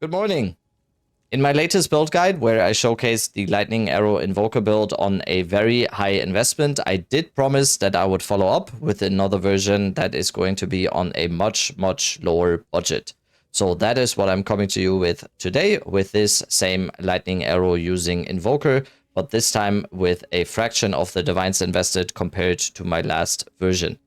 Good morning. In my latest build guide, where I showcased the Lightning Arrow Invoker build on a very high investment, I did promise that I would follow up with another version that is going to be on a much lower budget. So that is what I'm coming to you with today, with this same Lightning Arrow using Invoker, but this time with a fraction of the divines invested compared to my last version.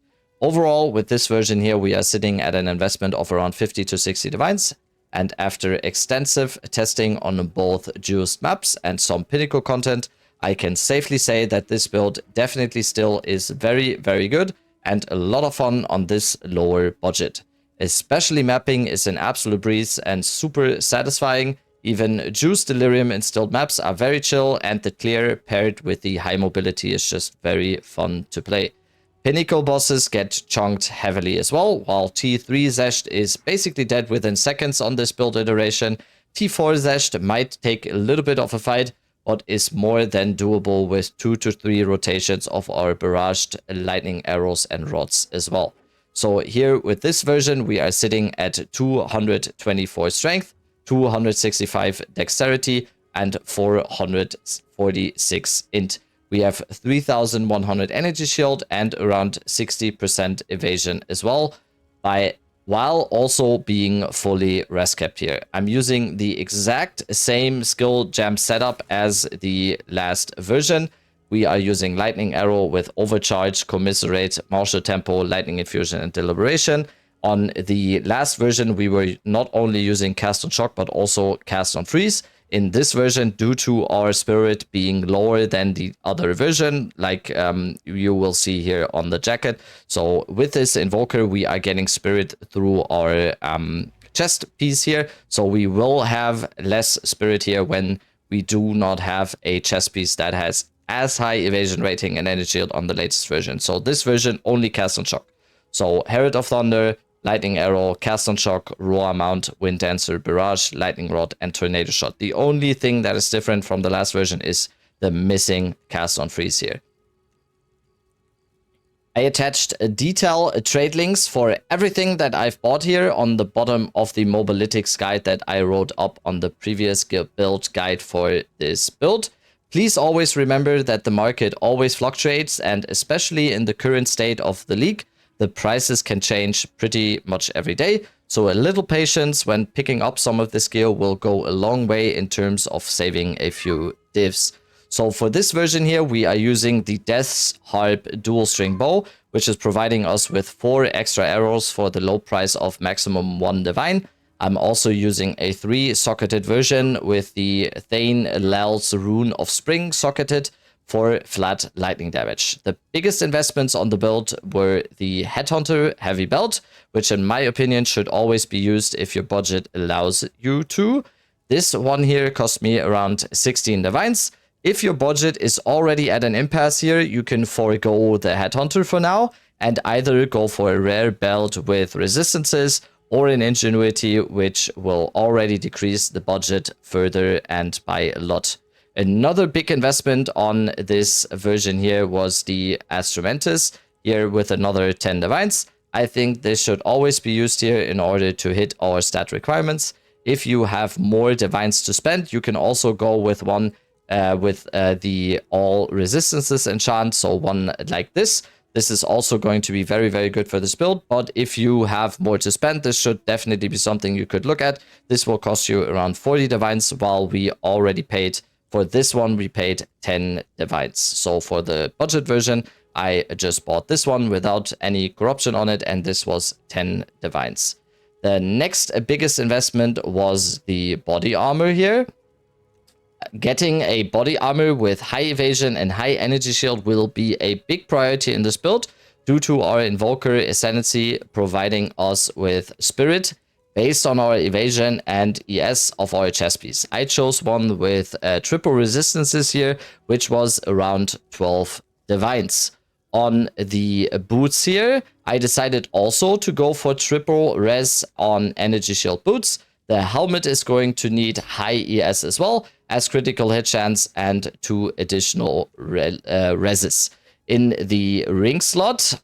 Overall, with this version here, we are sitting at an investment of around 50 to 60 divines. And after extensive testing on both juiced maps and some pinnacle content, I can safely say that this build definitely still is very good and a lot of fun on this lower budget. Especially mapping is an absolute breeze and super satisfying. Even juiced delirium instilled maps are very chill, and the clear paired with the high mobility is just very fun to play. Pinnacle bosses get chunked heavily as well, while T3 Zesht is basically dead within seconds on this build iteration. T4 Zesht might take a little bit of a fight, but is more than doable with 2 to 3 rotations of our barraged lightning arrows and rods as well. So here with this version, we are sitting at 224 strength, 265 dexterity, and 446 int. We have 3100 energy shield and around 60% evasion as well, while also being fully res capped here. I'm using the exact same skill gem setup as the last version. We are using Lightning Arrow with Overcharge, Commiserate, Martial Tempo, Lightning Infusion, and Deliberation. On the last version, we were not only using Cast on Shock, but also Cast on Freeze. In this version, due to our spirit being lower than the other version, like you will see here on the jacket. So with this Invoker, we are getting spirit through our chest piece here. So we will have less spirit here when we do not have a chest piece that has as high evasion rating and energy shield on the latest version. So this version only casts on shock. So Herald of Thunder, Lightning Arrow, Cast on Shock, Roar Mount, Wind Dancer, Barrage, Lightning Rod, and Tornado Shot. The only thing that is different from the last version is the missing Cast on Freeze here. I attached detail trade links for everything that I've bought here on the bottom of the Mobalytics guide that I wrote up on the previous build guide for this build. Please always remember that the market always fluctuates, and especially in the current state of the league, the prices can change pretty much every day, so a little patience when picking up some of this gear will go a long way in terms of saving a few divs. So for this version here, we are using the Death's Harp dual string bow, which is providing us with 4 extra arrows for the low price of maximum 1 divine. I'm also using a 3-socketed version with the Thane Lal's Rune of Spring socketed for flat lightning damage. The biggest investments on the build were the Headhunter Heavy Belt, which in my opinion should always be used if your budget allows you to. This one here cost me around 16 divines. If your budget is already at an impasse here, you can forego the Headhunter for now and either go for a rare belt with resistances or an Ingenuity, which will already decrease the budget further and by a lot. Another big investment on this version here was the Astromentus, here with another 10 divines. I think this should always be used here in order to hit our stat requirements. If you have more divines to spend, you can also go with one with the all resistances enchant, so one like this. This is also going to be very good for this build, but if you have more to spend, this should definitely be something you could look at. This will cost you around 40 divines, while we already paid for this one, we paid 10 divines. So for the budget version, I just bought this one without any corruption on it, and this was 10 divines. The next biggest investment was the body armor here. Getting a body armor with high evasion and high energy shield will be a big priority in this build due to our Invoker Ascendancy providing us with spirit based on our evasion and ES of our chest piece. I chose one with triple resistances here, which was around 12 divines. On the boots here, I decided also to go for triple res on energy shield boots. The helmet is going to need high ES as well as critical hit chance and 2 additional reses. In the ring slot,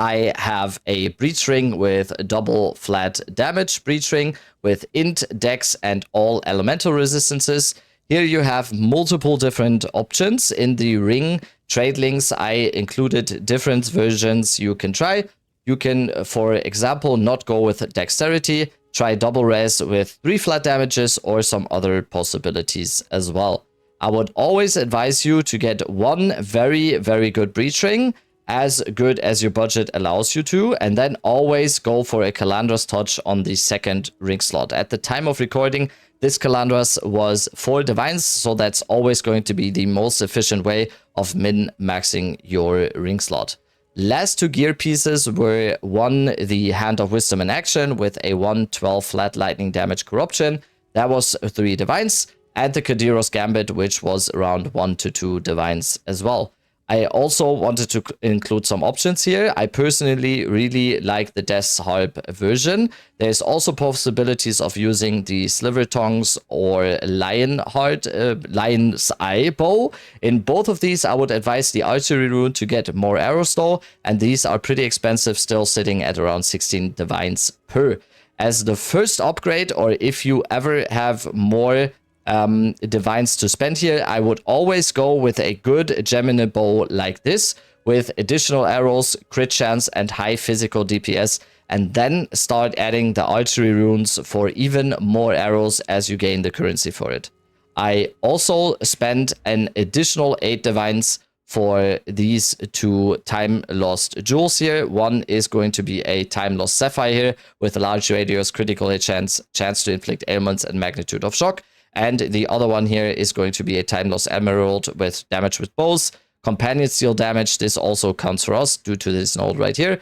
I have a breach ring with double flat damage breach ring with int, dex, and all elemental resistances. Here you have multiple different options. In the ring trade links, I included different versions you can try. You can, for example, not go with dexterity, try double res with 3 flat damages or some other possibilities as well. I would always advise you to get one very, very good breach ring, as good as your budget allows you to, and then always go for a Calandra's Touch on the second ring slot. At the time of recording, this Calandra's was 4 divines, so that's always going to be the most efficient way of min-maxing your ring slot. Last 2 gear pieces were one, the Hand of Wisdom in action with a 1/12 flat lightning damage corruption. That was 3 divines, and the Kadiros Gambit, which was around 1 to 2 divines as well. I also wanted to include some options here. I personally really like the Death's Harp version. There's also possibilities of using the Sliver Tongs or Lion's Eye bow. In both of these, I would advise the archery rune to get more arrows though, and these are pretty expensive, still sitting at around 16 divines per. As the first upgrade, or if you ever have more divines to spend here, I would always go with a good Gemini bow like this with additional arrows, crit chance, and high physical DPS, and then start adding the archery runes for even more arrows as you gain the currency for it. I also spent an additional 8 divines for these 2 time lost jewels here. One is going to be a time lost sapphire here with a large radius, critical hit chance to inflict ailments, and magnitude of shock. And the other one here is going to be a time lost emerald with damage with bows, companion steel damage. This also counts for us due to this node right here.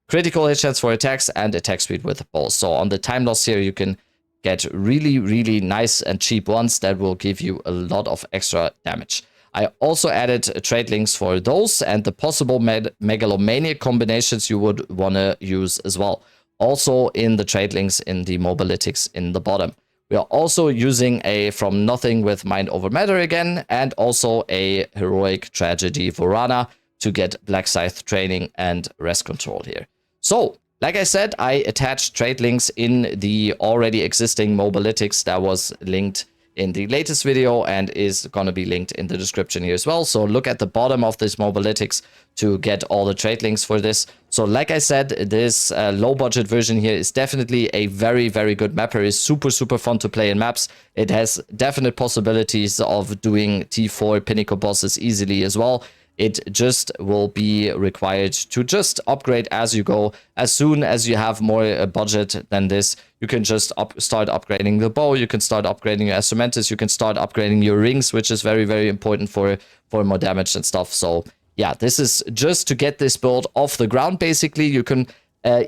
Critical hit chance for attacks and attack speed with bows. So on the time loss here, you can get really, really nice and cheap ones that will give you a lot of extra damage. I also added trade links for those and the possible megalomaniac combinations you would want to use as well. Also in the trade links in the mobalytics in the bottom. We are also using a From Nothing with Mind Over Matter again, and also a Heroic Tragedy Vorana to get Black Scythe training and rest control here. So, like I said, I attached trade links in the already existing mobalytics that was linked in the latest video and is going to be linked in the description here as well. So look at the bottom of this mobalytics to get all the trade links for this. So like I said, this low budget version here is definitely a very, very good mapper. It's super, super fun to play in maps. It has definite possibilities of doing T4 pinnacle bosses easily as well. It just will be required to just upgrade as you go. As soon as you have more budget than this, you can just start upgrading the bow. You can start upgrading your instrumentus. You can start upgrading your rings, which is very, very important for more damage and stuff. So yeah, this is just to get this build off the ground. Basically, you can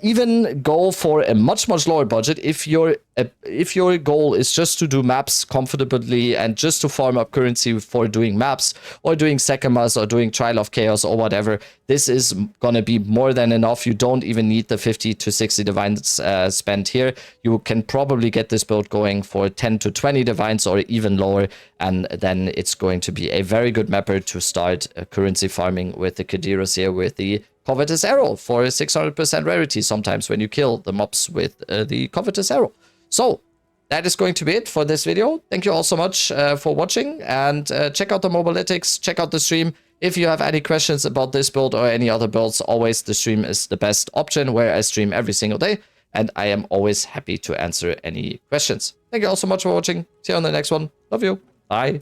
even go for a much lower budget if your goal is just to do maps comfortably and just to farm up currency for doing maps or doing Sekimas or doing Trial of Chaos or whatever. This is gonna be more than enough. You don't even need the 50 to 60 divines spent here. You can probably get this build going for 10 to 20 divines or even lower, and then it's going to be a very good mapper to start currency farming with the Kadiros here with the Covetous Arrow for 600% rarity sometimes when you kill the mobs with the Covetous Arrow. So that is going to be it for this video. Thank you all so much for watching, and check out the mobalytics, check out the stream. If you have any questions about this build or any other builds, always the stream is the best option where I stream every single day, and I am always happy to answer any questions. Thank you all so much for watching. See you on the next one. Love you. Bye.